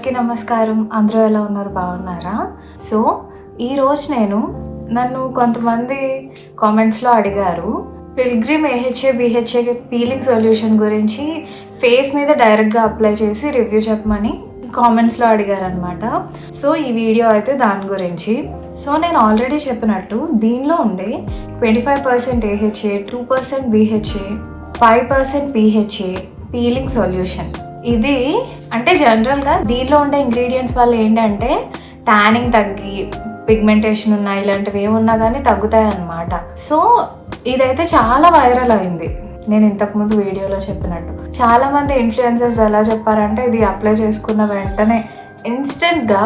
అందరికీ నమస్కారం. అందరూ ఎలా ఉన్నారు? బాగున్నారా? సో ఈరోజు నన్ను కొంతమంది కామెంట్స్లో అడిగారు, pilgrim AHA BHA peeling solution గురించి ఫేస్ మీద డైరెక్ట్గా అప్లై చేసి రివ్యూ చెప్పమని కామెంట్స్లో అడిగారనమాట. సో ఈ వీడియో అయితే దాని గురించి. సో నేను ఆల్రెడీ చెప్పినట్టు దీనిలో ఉండే 25% AHA, 2% BHA, 5% PHA peeling solution. ఇది అంటే జనరల్గా దీనిలో ఉండే ఇంగ్రీడియంట్స్ వల్ల ఏంటంటే ట్యానింగ్ తగ్గి, పిగ్మెంటేషన్ ఉన్నా ఇలాంటివి ఏమున్నా కానీ తగ్గుతాయి అన్నమాట. సో ఇదైతే చాలా వైరల్ అయింది. నేను ఇంతకుముందు వీడియోలో చెప్పినట్టు చాలామంది ఇన్ఫ్లుయెన్సర్స్ ఎలా చెప్పారంటే ఇది అప్లై చేసుకున్న వెంటనే ఇన్స్టెంట్గా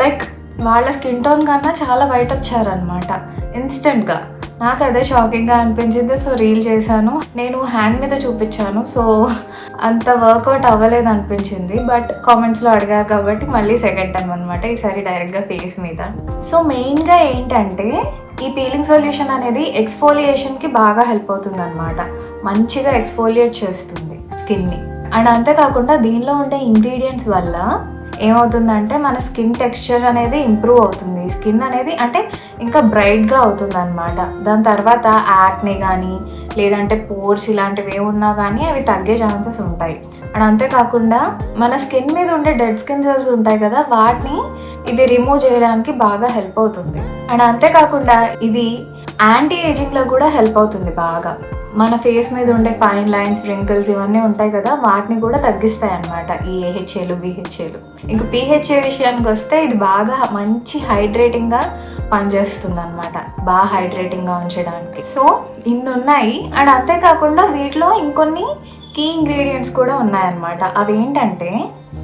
లైక్ వాళ్ళ స్కిన్ టోన్ కన్నా చాలా వైట్ వచ్చారనమాట ఇన్స్టెంట్గా. నాకు అదే షాకింగ్గా అనిపించింది. సో రీల్ చేశాను, నేను హ్యాండ్ మీద చూపించాను. సో అంత వర్కౌట్ అవ్వలేదు అనిపించింది. బట్ కామెంట్స్లో అడిగారు కాబట్టి మళ్ళీ సెకండ్ టైం అనమాట, ఈసారి డైరెక్ట్గా ఫేస్ మీద. సో మెయిన్గా ఏంటంటే ఈ పీలింగ్ సొల్యూషన్ అనేది ఎక్స్ఫోలియేషన్కి బాగా హెల్ప్ అవుతుంది అనమాట. మంచిగా ఎక్స్ఫోలియేట్ చేస్తుంది స్కిన్ని. అండ్ అంతేకాకుండా దీనిలో ఉండే ఇంగ్రీడియంట్స్ వల్ల ఏమవుతుందంటే మన స్కిన్ టెక్స్చర్ అనేది ఇంప్రూవ్ అవుతుంది. స్కిన్ అనేది అంటే ఇంకా బ్రైట్గా అవుతుంది అనమాట. దాని తర్వాత యాక్నే కానీ లేదంటే పోర్స్ ఇలాంటివి ఏమున్నా కానీ అవి తగ్గే ఛాన్సెస్ ఉంటాయి. అండ్ అంతేకాకుండా మన స్కిన్ మీద ఉండే డెడ్ స్కిన్ సెల్స్ ఉంటాయి కదా, వాటిని ఇది రిమూవ్ చేయడానికి బాగా హెల్ప్ అవుతుంది. అండ్ అంతేకాకుండా ఇది యాంటీ ఏజింగ్లో కూడా హెల్ప్ అవుతుంది బాగా. మన ఫేస్ మీద ఉండే ఫైన్ లైన్స్, రింకిల్స్ ఇవన్నీ ఉంటాయి కదా, వాటిని కూడా తగ్గిస్తాయి అన్నమాట ఈ AHAలు BHAలు. ఇంక PHA విషయానికి వస్తే ఇది బాగా మంచి హైడ్రేటింగ్గా పనిచేస్తుంది అనమాట, బాగా హైడ్రేటింగ్గా ఉంచడానికి. సో ఇన్ని ఉన్నాయి. అండ్ అంతేకాకుండా వీటిలో ఇంకొన్ని కీ ఇంగ్రీడియంట్స్ కూడా ఉన్నాయన్నమాట. అవి ఏంటంటే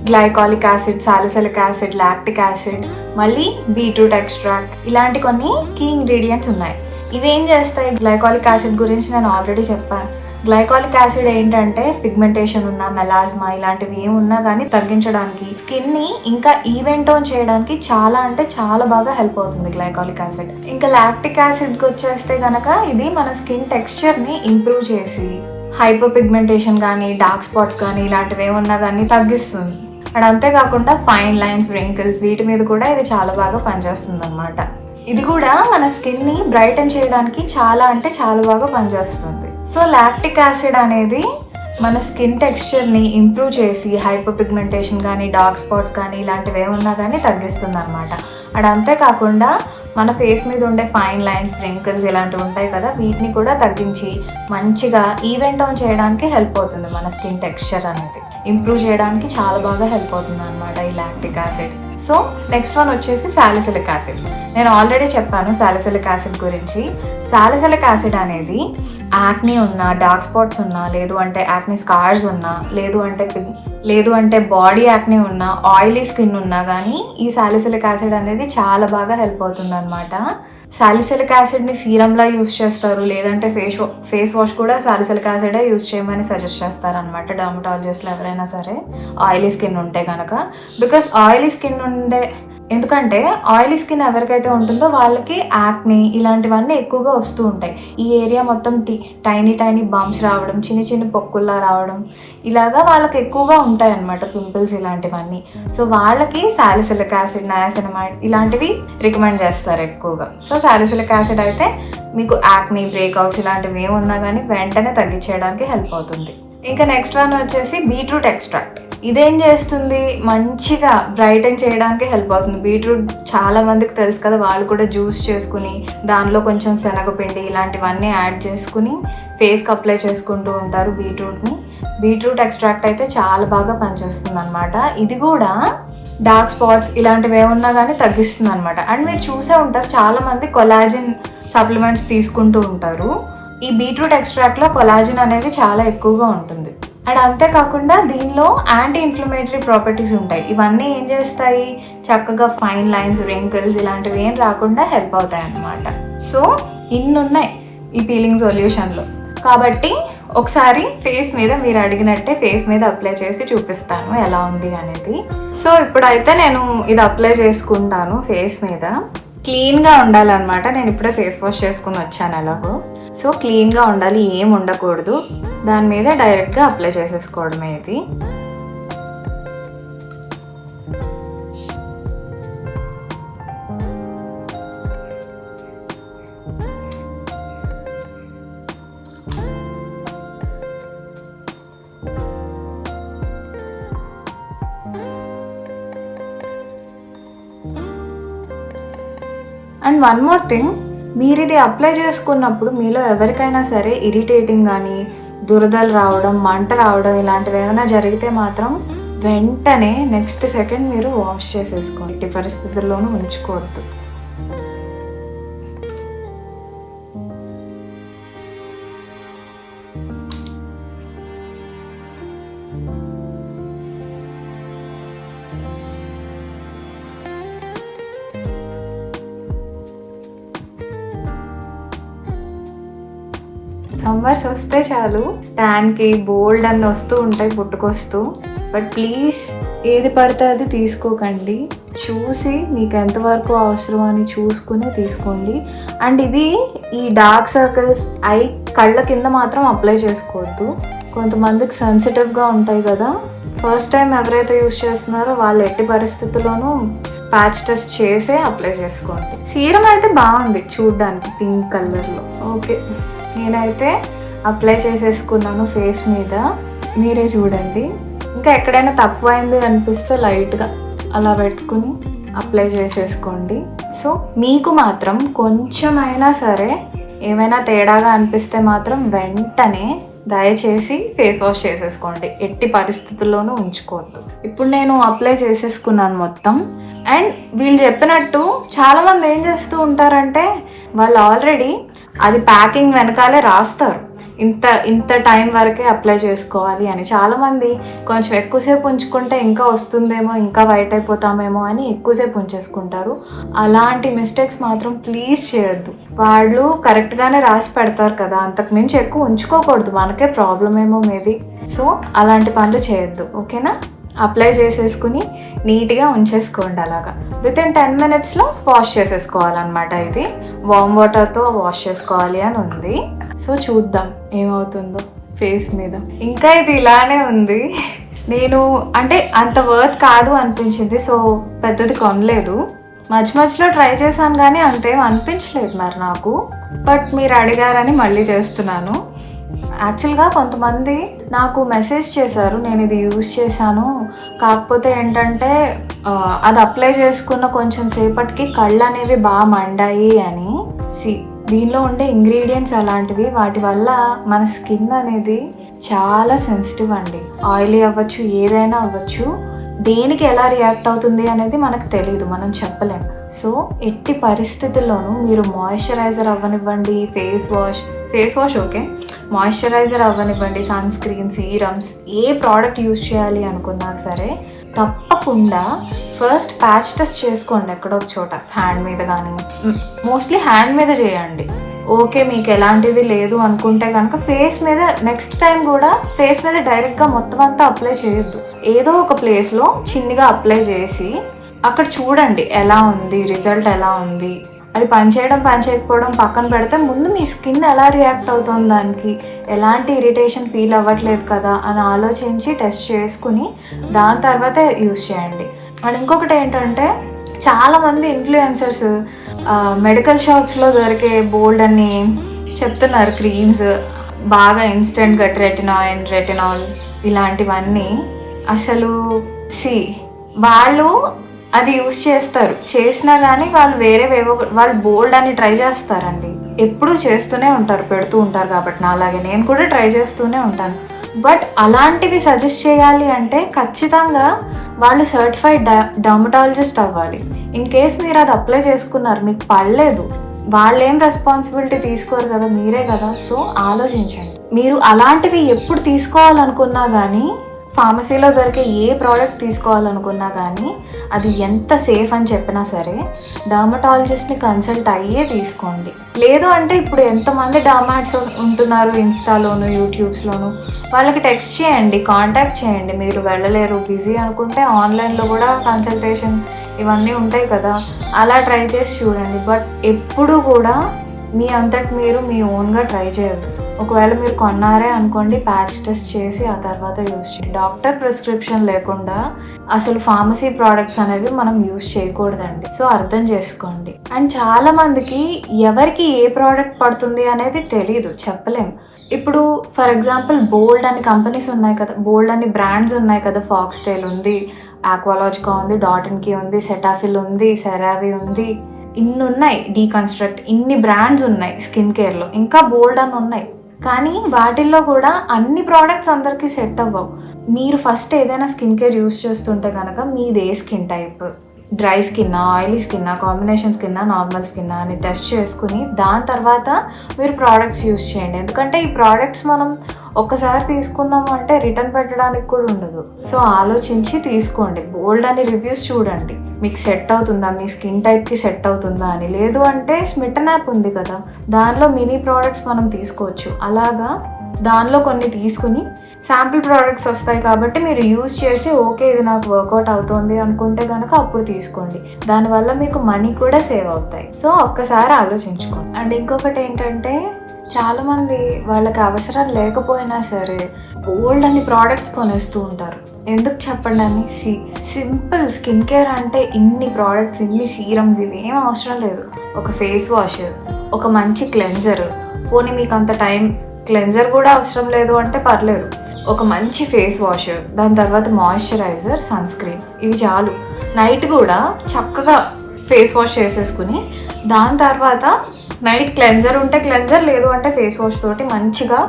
glycolic acid, salicylic acid, lactic acid, మళ్ళీ బీట్రూట్ ఎక్స్ట్రాక్ట్, ఇలాంటి కొన్ని కీ ఇంగ్రీడియంట్స్ ఉన్నాయి. ఇవేం చేస్తాయి? గ్లైకాలిక్ యాసిడ్ గురించి నేను ఆల్రెడీ చెప్పాను. గ్లైకాలిక్ యాసిడ్ ఏంటంటే పిగ్మెంటేషన్ ఉన్నా, మెలాస్మా ఇలాంటివి ఏమున్నా కానీ తగ్గించడానికి, స్కిన్ని ఇంకా ఈవెన్ టోన్ చేయడానికి చాలా అంటే చాలా బాగా హెల్ప్ అవుతుంది గ్లైకాలిక్ యాసిడ్. ఇంకా లాక్టిక్ యాసిడ్కి వచ్చేస్తే కనుక ఇది మన స్కిన్ టెక్స్చర్ని ఇంప్రూవ్ చేసి హైపర్ పిగ్మెంటేషన్ కానీ, డార్క్ స్పాట్స్ కానీ ఇలాంటివి ఏమున్నా కానీ తగ్గిస్తుంది. అండ్ అంతేకాకుండా ఫైన్ లైన్స్, రింకిల్స్ వీటి మీద కూడా ఇది చాలా బాగా పనిచేస్తుంది అనమాట. ఇది కూడా మన స్కిన్ని బ్రైటన్ చేయడానికి చాలా అంటే చాలా బాగా పనిచేస్తుంది. సో లాక్టిక్ యాసిడ్ అనేది మన స్కిన్ టెక్స్చర్ని ఇంప్రూవ్ చేసి హైపర్ పిగ్మెంటేషన్ కానీ, డార్క్ స్పాట్స్ కానీ ఇలాంటివి ఏమున్నా కానీ తగ్గిస్తుంది అనమాట. అండ్ అంతేకాకుండా మన ఫేస్ మీద ఉండే ఫైన్ లైన్స్, రింకిల్స్ ఇలాంటివి ఉంటాయి కదా, వీటిని కూడా తగ్గించి మంచిగా ఈవెన్ టోన్ చేయడానికి హెల్ప్ అవుతుంది. మన స్కిన్ టెక్స్చర్ అనేది ఇంప్రూవ్ చేయడానికి చాలా బాగా హెల్ప్ అవుతుంది అనమాట ఈ lactic acid. So next one వచ్చేసి సాలిసిలిక్ యాసిడ్. నేను ఆల్రెడీ చెప్పాను సాలిసిలిక్ యాసిడ్ గురించి. సాలిసిలిక్ యాసిడ్ అనేది యాక్నీ ఉన్నా, డార్క్ స్పాట్స్ ఉన్నా, లేదు అంటే యాక్నీ స్కార్స్ ఉన్నా, లేదు అంటే బాడీ యాక్నీ ఉన్నా, ఆయిలీ స్కిన్ ఉన్నా కానీ ఈ సాలిసిలిక్ యాసిడ్ అనేది చాలా బాగా హెల్ప్ అవుతుంది అనమాట. సాలిసిలిక్ యాసిడ్ని సీరంలా యూస్ చేస్తారు, లేదంటే ఫేస్ వాష్ కూడా సాలిసిలిక్ యాసిడే యూస్ చేయమని సజెస్ట్ చేస్తారనమాట డర్మటాలజిస్ట్లు ఎవరైనా సరే ఆయిలీ స్కిన్ ఉంటే కనుక. బికాస్ ఆయిలీ స్కిన్ ఎందుకంటే ఆయిలీ స్కిన్ ఎవరికైతే ఉంటుందో వాళ్ళకి యాక్నీ ఇలాంటివన్నీ ఎక్కువగా వస్తూ ఉంటాయి. ఈ ఏరియా మొత్తం టైనీ బంప్స్ రావడం, చిన్న పొక్కుల్లా రావడం ఇలాగా వాళ్ళకి ఎక్కువగా ఉంటాయి అన్నమాట, పింపుల్స్ ఇలాంటివన్నీ. సో వాళ్ళకి సాలిసిలిక్ యాసిడ్, నయాసినమైడ్ ఇలాంటివి రికమెండ్ చేస్తారు ఎక్కువగా. సో సాలిసిలిక్ యాసిడ్ అయితే మీకు యాక్నీ, బ్రేక్అవుట్స్ ఇలాంటివి ఏమున్నా కానీ వెంటనే తగ్గించేయడానికి హెల్ప్ అవుతుంది. ఇంకా నెక్స్ట్ వన్ వచ్చేసి బీట్రూట్ ఎక్స్ట్రాక్ట్. ఇదేం చేస్తుంది? మంచిగా బ్రైటన్ చేయడానికి హెల్ప్ అవుతుంది. బీట్రూట్ చాలా మందికి తెలుసు కదా, వాళ్ళు కూడా జ్యూస్ చేసుకుని దానిలో కొంచెం శనగపిండి ఇలాంటివన్నీ యాడ్ చేసుకుని ఫేస్కి అప్లై చేసుకుంటూ ఉంటారు బీట్రూట్ని. బీట్రూట్ ఎక్స్ట్రాక్ట్ అయితే చాలా బాగా పనిచేస్తుంది అనమాట. ఇది కూడా డార్క్ స్పాట్స్ ఇలాంటివి ఏమున్నా కానీ తగ్గిస్తుంది అనమాట. అండ్ మీరు చూసే ఉంటారు చాలామంది కొలాజిన్ సప్లిమెంట్స్ తీసుకుంటూ ఉంటారు. ఈ బీట్రూట్ ఎక్స్ట్రాక్ట్లో కొలాజిన్ అనేది చాలా ఎక్కువగా ఉంటుంది. అండ్ అంతేకాకుండా దీనిలో యాంటీ ఇన్ఫ్లమేటరీ ప్రాపర్టీస్ ఉంటాయి. ఇవన్నీ ఏం చేస్తాయి? చక్కగా ఫైన్ లైన్స్, రింకిల్స్ ఇలాంటివి ఏం రాకుండా హెల్ప్ అవుతాయి అన్నమాట. సో ఇన్ని ఉన్నాయి ఈ పీలింగ్ సొల్యూషన్లో. కాబట్టి ఒకసారి ఫేస్ మీద మీరు అడిగినట్టే ఫేస్ మీద అప్లై చేసి చూపిస్తాను ఎలా ఉంది అనేది. సో ఇప్పుడైతే నేను ఇది అప్లై చేసుకుంటాను ఫేస్ మీద. క్లీన్గా ఉండాలన్నమాట. నేను ఇప్పుడే ఫేస్ వాష్ చేసుకుని వచ్చాను ఎలాగో. సో క్లీన్గా ఉండాలి, ఏం ఉండకూడదు. దాని మీద డైరెక్ట్గా అప్లై చేసేసుకోవడమే ఇది. అండ్ వన్ మోర్ థింగ్, మీరు ఇది అప్లై చేసుకున్నప్పుడు మీలో ఎవరికైనా సరే ఇరిటేటింగ్ కానీ దురదలు రావడం, మంట రావడం ఇలాంటివి ఏమైనా జరిగితే మాత్రం వెంటనే నెక్స్ట్ సెకండ్ మీరు వాష్ చేసేసుకోండి. ఎట్టి పరిస్థితుల్లోనూ ఉంచుకోవద్దు. సమ్మర్స్ వస్తే చాలు ట్యాన్కి బోల్డ్ అన్నీ వస్తూ ఉంటాయి పుట్టుకొస్తూ. బట్ ప్లీజ్ ఏది పడితే అది తీసుకోకండి. చూసి మీకు ఎంతవరకు అవసరం అని చూసుకుని తీసుకోండి. అండ్ ఇది ఈ డార్క్ సర్కిల్స్ కళ్ళ కింద మాత్రం అప్లై చేసుకోవద్దు. కొంతమందికి సెన్సిటివ్గా ఉంటాయి కదా. ఫస్ట్ టైం ఎవరైతే యూజ్ చేస్తున్నారో వాళ్ళు ఎట్టి పరిస్థితుల్లోనూ ప్యాచ్ టెస్ట్ చేసే అప్లై చేసుకోండి. సీరం అయితే బాగుంది చూడడానికి, పింక్ కలర్లో. ఓకే, నేనైతే అప్లై చేసేసుకున్నాను ఫేస్ మీద. మీరే చూడండి. ఇంకా ఎక్కడైనా తక్కువైంది అనిపిస్తే లైట్గా అలా పెట్టుకుని అప్లై చేసేసుకోండి. సో మీకు మాత్రం కొంచెమైనా సరే ఏమైనా తేడాగా అనిపిస్తే మాత్రం వెంటనే దయచేసి ఫేస్ వాష్ చేసేసుకోండి. ఎట్టి పరిస్థితుల్లోనూ ఉంచుకోవద్దు. ఇప్పుడు నేను అప్లై చేసేసుకున్నాను మొత్తం. అండ్ వీళ్ళు చెప్పినట్టు చాలామంది ఏం చేస్తూ ఉంటారంటే వాళ్ళు ఆల్రెడీ అది ప్యాకింగ్ వెనకాలే రాస్తారు, ఇంత టైం వరకే అప్లై చేసుకోవాలి అని. చాలామంది కొంచెం ఎక్కువసేపు ఉంచుకుంటే ఇంకా వస్తుందేమో, ఇంకా వైట్ అయిపోతామేమో అని ఎక్కువసేపు ఉంచేసుకుంటారు. అలాంటి మిస్టేక్స్ మాత్రం ప్లీజ్ చేయొద్దు. వాళ్ళు కరెక్ట్గానే రాసి పెడతారు కదా, అంతకు మించి ఎక్కువ ఉంచుకోకూడదు, మనకే ప్రాబ్లం ఏమో మేబీ. సో అలాంటి పనులు చేయొద్దు, ఓకేనా? అప్లై చేసేసుకుని నీట్గా ఉంచేసుకోండి. అలాగా వితిన్ 10 minutesలో వాష్ చేసేసుకోవాలన్నమాట. ఇది వామ్ వాటర్తో వాష్ చేసుకోవాలి అని ఉంది. సో చూద్దాం ఏమవుతుందో ఫేస్ మీద. ఇంకా ఇది ఇలానే ఉంది. నేను అంటే అంత వర్త్ కాదు అనిపించింది, సో పెద్దది కొనలేదు. మధ్యలో ట్రై చేశాను కానీ అంతేం అనిపించలేదు మరి నాకు. బట్ మీరు అడిగారని మళ్ళీ చేస్తున్నాను. యాక్చువల్గా కొంతమంది నాకు మెసేజ్ చేశారు, నేను ఇది యూజ్ చేశాను, కాకపోతే ఏంటంటే అది అప్లై చేసుకున్న కొంచెం సేపటికి కళ్ళు అనేవి బాగా మండాయి అని. దీనిలో ఉండే ఇంగ్రీడియంట్స్ అలాంటివి, వాటి వల్ల మన స్కిన్ అనేది చాలా సెన్సిటివ్ అండి. ఆయిలీ అవ్వచ్చు, ఏదైనా అవ్వచ్చు. దేనికి ఎలా రియాక్ట్ అవుతుంది అనేది మనకు తెలియదు, మనం చెప్పలేము. సో ఎట్టి పరిస్థితుల్లోనూ మీరు మాయిశ్చరైజర్ అవ్వనివ్వండి, ఫేస్ వాష్ ఓకే, మాయిశ్చరైజర్ అవ్వనివ్వండి, సన్ స్క్రీన్, సీరమ్స్, ఏ ప్రోడక్ట్ యూజ్ చేయాలి అనుకున్నా సరే తప్పకుండా ఫస్ట్ ప్యాచ్ టెస్ట్ చేసుకోండి ఎక్కడో ఒక చోట, హ్యాండ్ మీద కానీ. మోస్ట్లీ హ్యాండ్ మీద చేయండి. ఓకే, మీకు ఎలాంటిది లేదు అనుకుంటే కనుక ఫేస్ మీద నెక్స్ట్ టైం కూడా ఫేస్ మీద డైరెక్ట్గా మొత్తం అంతా అప్లై చేయొద్దు. ఏదో ఒక ప్లేస్లో చిన్నగా అప్లై చేసి అక్కడ చూడండి ఎలా ఉంది, రిజల్ట్ ఎలా ఉంది. అది పనిచేయడం పనిచేయకపోవడం పక్కన పెడితే ముందు మీ స్కిన్ ఎలా రియాక్ట్ అవుతుంది, దానికి ఎలాంటి ఇరిటేషన్ ఫీల్ అవ్వట్లేదు కదా అని ఆలోచించి టెస్ట్ చేసుకుని దాని తర్వాత యూజ్ చేయండి. అండ్ ఇంకొకటి ఏంటంటే చాలామంది ఇన్ఫ్లుయెన్సర్స్ మెడికల్ షాప్స్లో దొరికే బోల్డ్ అని చెప్తున్నారు క్రీమ్స్, బాగా ఇన్స్టెంట్గా రెటినాల్ ఇలాంటివన్నీ. అసలు వాళ్ళు అది యూజ్ చేసినా కానీ వాళ్ళు వాళ్ళు బోల్డ్ అని ట్రై చేస్తారండి. ఎప్పుడూ చేస్తూనే ఉంటారు, పెడుతూ ఉంటారు. కాబట్టి అలాగే నేను కూడా ట్రై చేస్తూనే ఉంటాను. బట్ అలాంటివి సజెస్ట్ చేయాలి అంటే ఖచ్చితంగా వాళ్ళు సర్టిఫైడ్ డర్మటాలజిస్ట్ అవ్వాలి. ఇన్ కేస్ మీరు అది అప్లై చేసుకున్నారు, మీకు పడలేదు, వాళ్ళు ఏం రెస్పాన్సిబిలిటీ తీసుకోరు కదా, మీరే కదా. సో ఆలోచించండి. మీరు అలాంటివి ఎప్పుడు తీసుకోవాలనుకున్నా కానీ, ఫార్మసీలో దొరికే ఏ ప్రోడక్ట్ తీసుకోవాలనుకున్నా కానీ అది ఎంత సేఫ్ అని చెప్పినా సరే డర్మటాలజిస్ట్ని కన్సల్ట్ అయ్యే తీసుకోండి. లేదు అంటే ఇప్పుడు ఎంతమంది డర్మాట్స్ ఉంటున్నారు ఇన్స్టాలోను, యూట్యూబ్స్లోను, వాళ్ళకి టెక్స్ట్ చేయండి, కాంటాక్ట్ చేయండి. మీరు వెళ్ళలేరు, బిజీ అనుకుంటే ఆన్లైన్లో కూడా కన్సల్టేషన్ ఇవన్నీ ఉంటాయి కదా, అలా ట్రై చేసి చూడండి. బట్ ఎప్పుడు కూడా మీ అంతటి మీరు మీ ఓన్గా ట్రై చేయొద్దు. ఒకవేళ మీరు కొన్నారే అనుకోండి, ప్యాచ్ టెస్ట్ చేసి ఆ తర్వాత యూజ్ చేయండి. డాక్టర్ ప్రిస్క్రిప్షన్ లేకుండా అసలు ఫార్మసీ ప్రోడక్ట్స్ అనేవి మనం యూజ్ చేయకూడదండి. సో అర్థం చేసుకోండి. అండ్ చాలా మందికి ఎవరికి ఏ ప్రోడక్ట్ పడుతుంది అనేది తెలీదు, చెప్పలేం. ఇప్పుడు ఫర్ ఎగ్జాంపుల్ బోల్డ్ అని కంపెనీస్ ఉన్నాయి కదా, బోల్డ్ అని బ్రాండ్స్ ఉన్నాయి కదా, ఫాక్స్టైల్ ఉంది, ఆక్వాలాజికా ఉంది, డాటిన్కి ఉంది, సెటాఫిల్ ఉంది, సెరావి ఉంది, ఇన్ని ఉన్నాయి, డీకన్స్ట్రక్ట్, ఇన్ని బ్రాండ్స్ ఉన్నాయి స్కిన్ కేర్లో, ఇంకా బోల్డ్ అని ఉన్నాయి. కానీ వాటిల్లో కూడా అన్ని ప్రోడక్ట్స్ అందరికీ సెట్ అవ్వవు. మీరు ఫస్ట్ ఏదైనా స్కిన్ కేర్ యూస్ చేస్తుంటే కనుక మీది ఏ స్కిన్ టైప్, డ్రై స్కిన్నా, ఆయిలీ స్కిన్నా, కాంబినేషన్ స్కిన్నా, నార్మల్ స్కిన్నా అని టెస్ట్ చేసుకుని దాని తర్వాత మీరు ప్రోడక్ట్స్ యూస్ చేయండి. ఎందుకంటే ఈ ప్రోడక్ట్స్ మనం ఒక్కసారి తీసుకున్నాము అంటే రిటర్న్ పెట్టడానికి కూడా ఉండదు. సో ఆలోచించి తీసుకోండి. బోల్డ్ అని రివ్యూస్ చూడండి, మీకు సెట్ అవుతుందా, మీ స్కిన్ టైప్కి సెట్ అవుతుందా అని. లేదు అంటే స్మిటన్ యాప్ ఉంది కదా, దానిలో మినీ ప్రోడక్ట్స్ మనం తీసుకోవచ్చు. అలాగా దానిలో కొన్ని తీసుకుని శాంపిల్ ప్రోడక్ట్స్ వస్తాయి కాబట్టి మీరు యూజ్ చేసి ఓకే ఇది నాకు వర్కౌట్ అవుతుంది అనుకుంటే కనుక అప్పుడు తీసుకోండి. దానివల్ల మీకు మనీ కూడా సేవ్ అవుతాయి. సో ఒక్కసారి ఆలోచించుకోండి. అండ్ ఇంకొకటి ఏంటంటే, చాలామంది వాళ్ళకి అవసరం లేకపోయినా సరే బోల్డ్ అని ప్రోడక్ట్స్ కొనేస్తూ ఉంటారు. ఎందుకు చెప్పండి అని. సింపుల్ స్కిన్ కేర్ అంటే ఇన్ని ప్రోడక్ట్స్, ఇన్ని సీరమ్స్, ఇవి ఏం అవసరం లేదు. ఒక ఫేస్ వాష్, ఒక మంచి క్లెన్జర్, పోనీ మీకు అంత టైం క్లెన్జర్ కూడా అవసరం లేదు అంటే పర్లేదు, ఒక మంచి ఫేస్ వాష్, దాని తర్వాత మాయిశ్చరైజర్, సన్ స్క్రీన్, ఇవి చాలు. నైట్ కూడా చక్కగా ఫేస్ వాష్ చేసేసుకుని దాని తర్వాత నైట్ క్లెన్జర్ ఉంటే క్లెన్జర్, లేదు అంటే ఫేస్ వాష్ తోటి మంచిగా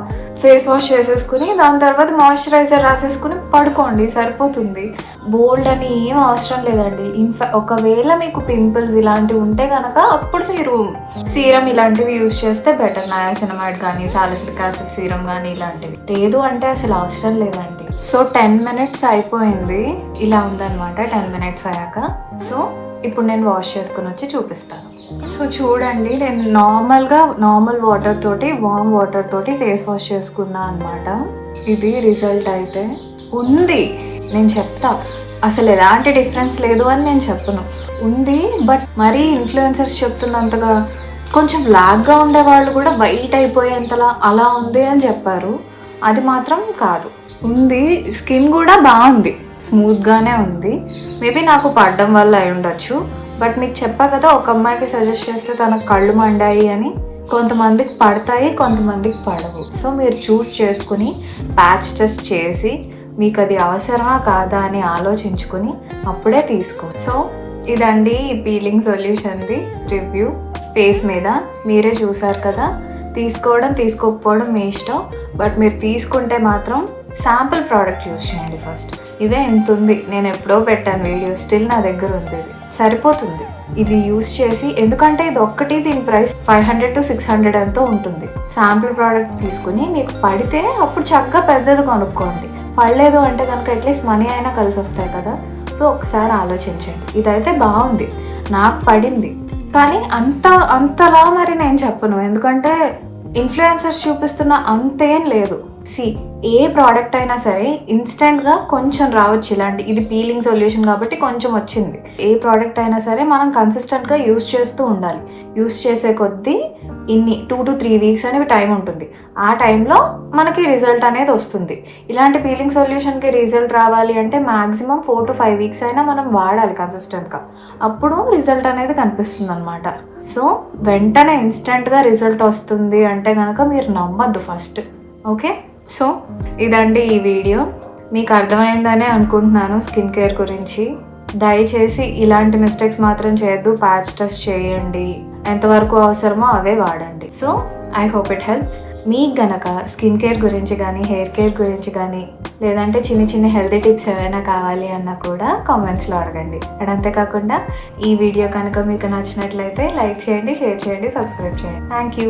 ఫేస్ వాష్ చేసేసుకుని దాని తర్వాత మాయిశ్చరైజర్ రాసేసుకుని పడుకోండి, సరిపోతుంది. బోల్డ్ అని ఏం అవసరం లేదండి. ఒకవేళ మీకు పింపుల్స్ ఇలాంటివి ఉంటే కనుక అప్పుడు మీరు సీరం ఇలాంటివి యూజ్ చేస్తే బెటర్. నయాసినమైడ్ కానీ, సాలిసిలిక్ యాసిడ్ సీరం కానీ ఇలాంటివి. లేదు అంటే అసలు అవసరం లేదండి. సో 10 minutes అయిపోయింది, ఇలా ఉందన్నమాట 10 minutes అయ్యాక. సో ఇప్పుడు నేను వాష్ చేసుకుని వచ్చి చూపిస్తాను. సో చూడండి, నేను నార్మల్ వాటర్ తోటి, వామ్ వాటర్ తోటి ఫేస్ వాష్ చేసుకున్నా అనమాట. ఇది రిజల్ట్ అయితే ఉంది, నేను చెప్తా. అసలు ఎలాంటి డిఫరెన్స్ లేదు అని నేను చెప్పను, ఉంది. బట్ మరీ ఇన్ఫ్లుయెన్సర్స్ చెప్తున్నంతగా కొంచెం బ్లాక్గా ఉండే వాళ్ళు కూడా వైట్ అయిపోయేంతలా అలా ఉంది అని చెప్పారు. అది మాత్రం కాదు, ఉంది. స్కిన్ కూడా బాగుంది, స్మూత్గానే ఉంది. మేబీ నాకు పడడం వల్ల అయి ఉండొచ్చు. బట్ మీకు చెప్పా కదా, ఒక అమ్మాయికి సజెస్ట్ చేస్తే తనకు కళ్ళు మండాయి అని. కొంతమందికి పడతాయి, కొంతమందికి పడవు. సో మీరు చూస్ చేసుకుని ప్యాచ్ టెస్ట్ చేసి మీకు అది అవసరమా కాదా అని ఆలోచించుకుని అప్పుడే తీసుకో. సో ఇదండి ఈ పీలింగ్ సొల్యూషన్ది రివ్యూ ఫేస్ మీద. మీరే చూసారు కదా, తీసుకోవడం తీసుకోకపోవడం మీ ఇష్టం. బట్ మీరు తీసుకుంటే మాత్రం శాంపుల్ ప్రోడక్ట్ యూజ్ చేయండి ఫస్ట్. ఇదే ఇంత ఉంది, నేను ఎప్పుడో పెట్టాను వీడియో, స్టిల్ నా దగ్గర ఉంది. ఇది సరిపోతుంది, ఇది యూజ్ చేసి. ఎందుకంటే ఇది ఒక్కటి, దీని ప్రైస్ 500 to 600 ఎంతో ఉంటుంది. శాంపుల్ ప్రోడక్ట్ తీసుకుని మీకు పడితే అప్పుడు చక్కగా పెద్దది కొనుక్కోండి. పడలేదు అంటే కనుక అట్లీస్ట్ మనీ అయినా కలిసి వస్తాయి కదా. సో ఒకసారి ఆలోచించండి. ఇదైతే బాగుంది, నాకు పడింది. కానీ అంతలా మరి నేను చెప్పను, ఎందుకంటే ఇన్ఫ్లుయెన్సర్స్ చూపిస్తున్న అంతేం లేదు. ఏ ప్రోడక్ట్ అయినా సరే ఇన్స్టెంట్గా కొంచెం రావచ్చు. ఇలాంటి ఇది పీలింగ్ సొల్యూషన్ కాబట్టి కొంచెం వచ్చింది. ఏ ప్రోడక్ట్ అయినా సరే మనం కన్సిస్టెంట్గా యూజ్ చేస్తూ ఉండాలి. యూజ్ చేసే కొద్దీ 2 to 3 weeks అనేవి టైం ఉంటుంది. ఆ టైంలో మనకి రిజల్ట్ అనేది వస్తుంది. ఇలాంటి పీలింగ్ సొల్యూషన్కి రిజల్ట్ రావాలి అంటే మ్యాక్సిమం 4 to 5 weeks అయినా మనం వాడాలి కన్సిస్టెంట్గా. అప్పుడు రిజల్ట్ అనేది కనిపిస్తుంది అనమాట. సో వెంటనే ఇన్స్టెంట్గా రిజల్ట్ వస్తుంది అంటే కనుక మీరు నమ్మద్దు ఫస్ట్. ఓకే, సో ఇదండి ఈ వీడియో. మీకు అర్థమైందనే అనుకుంటున్నాను స్కిన్ కేర్ గురించి. దయచేసి ఇలాంటి మిస్టేక్స్ మాత్రం చేయొద్దు. ప్యాచ్ టెస్ట్ చేయండి, ఎంతవరకు అవసరమో అవే వాడండి. So I hope it helps. మీకు గనక స్కిన్ కేర్ గురించి కానీ, హెయిర్ కేర్ గురించి కానీ, లేదంటే చిన్న హెల్తీ టిప్స్ ఏమైనా కావాలి అన్నా కూడా కామెంట్స్లో అడగండి. అండ్ అంతేకాకుండా ఈ వీడియో కనుక మీకు నచ్చినట్లయితే లైక్ చేయండి, షేర్ చేయండి, సబ్స్క్రైబ్ చేయండి. Thank you.